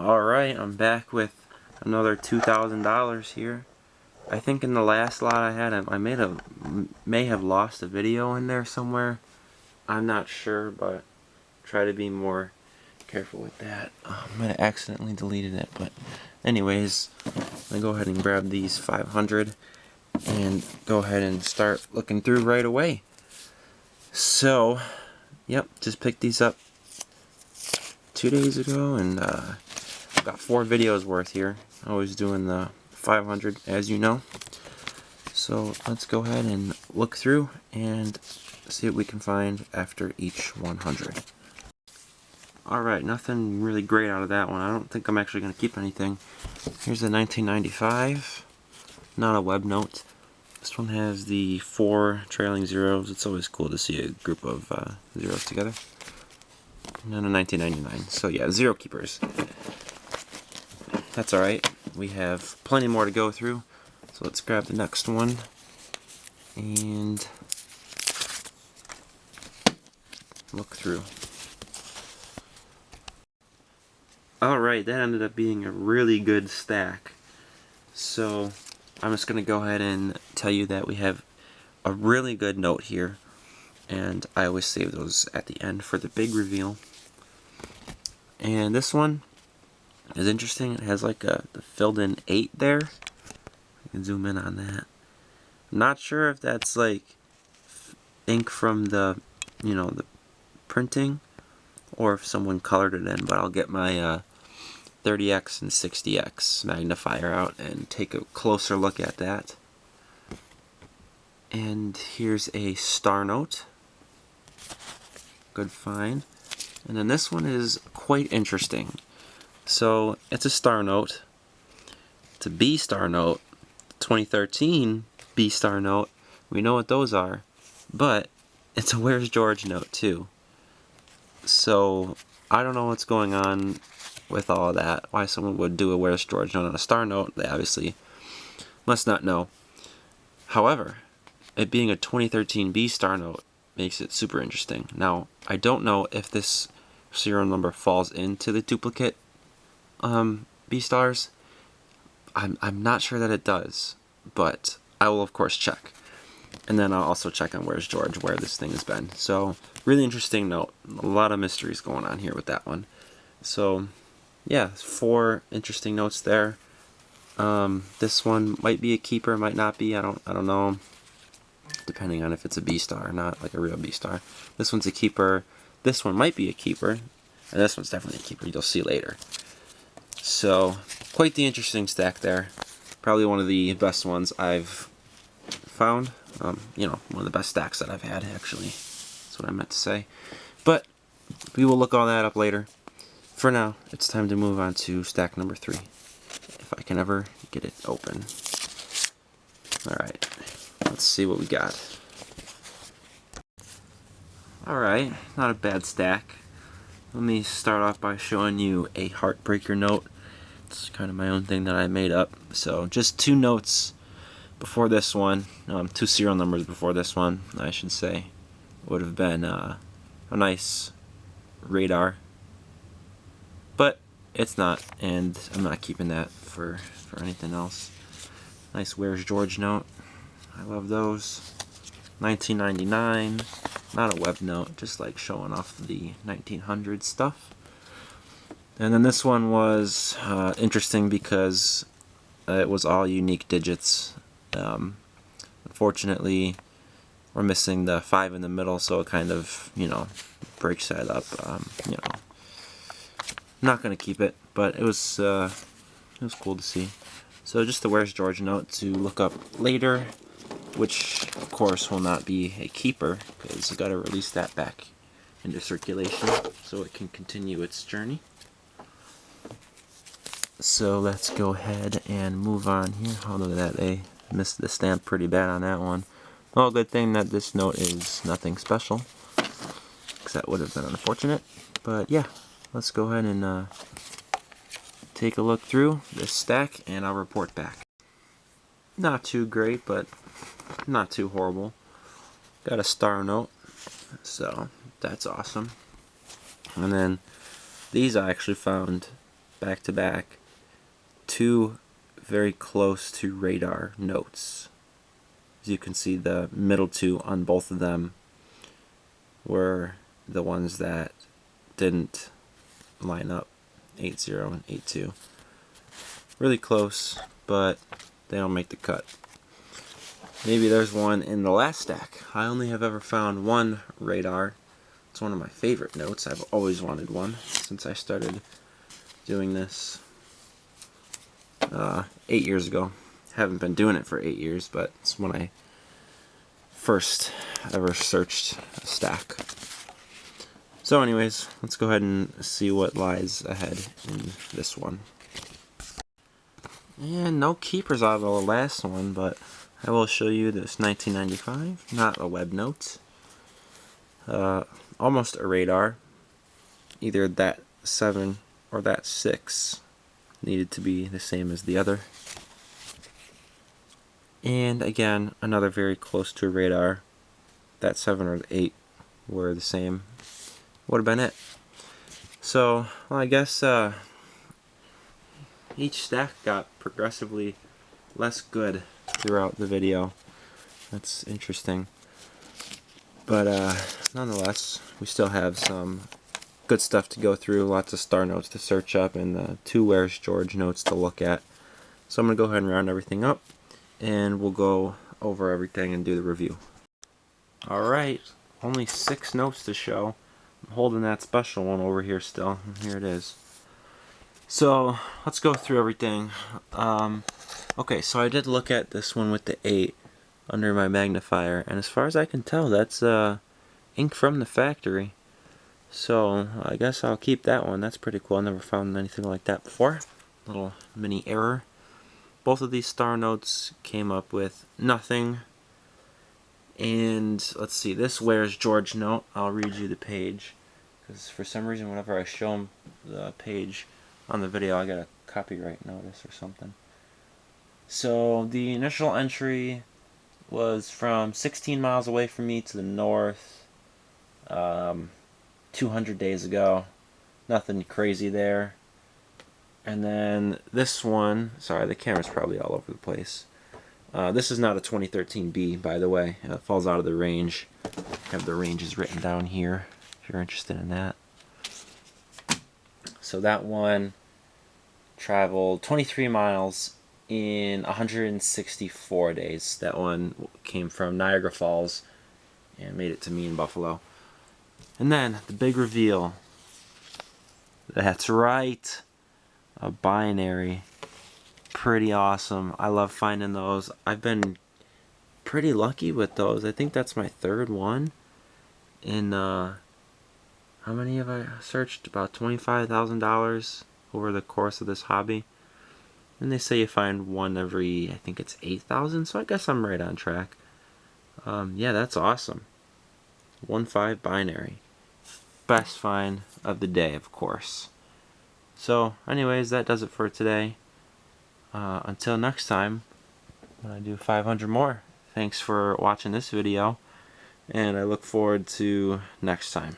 Alright, I'm back with another $2,000 here. I think in the last lot I had, I may have lost a video in there somewhere. I'm not sure, but try to be more careful with that. I might have accidentally deleted it, but anyways, I'm going to go ahead and grab these 500 and go ahead and start looking through right away. So, yep, just picked these up 2 days ago, and got 4 videos worth here. Always doing the 500, as you know. So let's go ahead and look through and see what we can find after each 100. Alright, nothing really great out of that one. I don't think I'm actually going to keep anything. Here's the 1995. Not a web note. This one has the 4 trailing zeros. It's always cool to see a group of zeros together. And then a 1999. So yeah, zero keepers. That's alright. We have plenty more to go through. So let's grab the next one and look through. Alright, that ended up being a really good stack. So I'm just going to go ahead and tell you that we have a really good note here. And I always save those at the end for the big reveal. And this one is interesting. It has like the filled in 8 there. You can zoom in on that. I'm not sure if that's like ink from the, the printing, or if someone colored it in, but I'll get my 30x and 60x magnifier out and take a closer look at that. And here's a star note. Good find. And then this one is quite interesting. So it's a star note. It's a B star note. 2013 B star note. We know what those are. But it's a Where's George note too. So I don't know what's going on with all of that. Why someone would do a Where's George note on a star note. They obviously must not know. However, it being a 2013 B star note makes it super interesting. Now, I don't know if this serial number falls into the duplicate B stars. I'm not sure that it does, but I will of course check. And then I'll also check on Where's George, where this thing has been. So, really interesting note. A lot of mysteries going on here with that one. So, yeah, 4 interesting notes there. This one might be a keeper, might not be. I don't know. Depending on if it's a B star or not, like a real B star. This one's a keeper. This one might be a keeper. And this one's definitely a keeper. You'll see later. So, quite the interesting stack there. Probably one of the best ones I've found. One of the best stacks that I've had, actually. That's what I meant to say. But, we will look all that up later. For now, it's time to move on to stack number 3. If I can ever get it open. Alright, let's see what we got. Alright, not a bad stack. Let me start off by showing you a heartbreaker note. It's kind of my own thing that I made up. So just 2 notes before this one, 2 serial numbers before this one, I should say, would have been a nice radar. But it's not, and I'm not keeping that for anything else. Nice Where's George note. I love those. 1999. Not a web note, just like showing off the 1900 stuff. And then this one was interesting because it was all unique digits. Unfortunately, we're missing the 5 in the middle, so it kind of, breaks that up. I'm not going to keep it, but it was cool to see. So just the Where's George note to look up later, which of course will not be a keeper because you got to release that back into circulation so it can continue its journey. So let's go ahead and move on here. Oh, look at that, they missed the stamp pretty bad on that one. Well, good thing that this note is nothing special, because that would have been unfortunate. But yeah, let's go ahead and take a look through this stack and I'll report back. Not too great, but not too horrible. Got a star note, so that's awesome. And then these I actually found back to back, two very close to radar notes. As you can see, the middle two on both of them were the ones that didn't line up, 8-0 and 8-2. Really close, but they don't make the cut. Maybe there's one in the last stack. I only have ever found one radar. It's one of my favorite notes. I've always wanted one since I started doing this 8 years ago. Haven't been doing it for 8 years, but it's when I first ever searched a stack. So anyways, let's go ahead and see what lies ahead in this one. And no keepers out of the last one, but I will show you this 1995, not a web note. Almost a radar. Either that 7 or that 6 needed to be the same as the other. And again, another very close to a radar. That 7 or the 8 were the same. Would have been it. So, well, I guess each stack got progressively less good throughout the video. That's interesting. But nonetheless, we still have some good stuff to go through, lots of star notes to search up, and the 2 Where's George notes to look at. So I'm going to go ahead and round everything up, and we'll go over everything and do the review. Alright, only 6 notes to show. I'm holding that special one over here still. Here it is. So let's go through everything. Okay, so I did look at this one with the 8 under my magnifier, and as far as I can tell, that's ink from the factory. So I guess I'll keep that one. That's pretty cool. I never found anything like that before. Little mini error. Both of these star notes came up with nothing. And let's see, this Where's George note, I'll read you the page, because for some reason whenever I show them the page on the video, I get a copyright notice or something. So the initial entry was from 16 miles away from me to the north, 200 days ago. Nothing crazy there. And then this one, sorry, the camera's probably all over the place. This is not a 2013 B, by the way. It falls out of the range. I have the ranges written down here if you're interested in that. So that one traveled 23 miles in 164 days. That one came from Niagara Falls and made it to me in Buffalo. And then the big reveal. That's right, a binary. Pretty awesome. I love finding those. I've been pretty lucky with those. I think that's my 3rd one. In how many have I searched? About $25,000 over the course of this hobby. And they say you find one every, I think it's 8,000, so I guess I'm right on track. Yeah, that's awesome. 1.5 binary. Best find of the day, of course. So, anyways, that does it for today. Until next time, when I do 500 more. Thanks for watching this video, and I look forward to next time.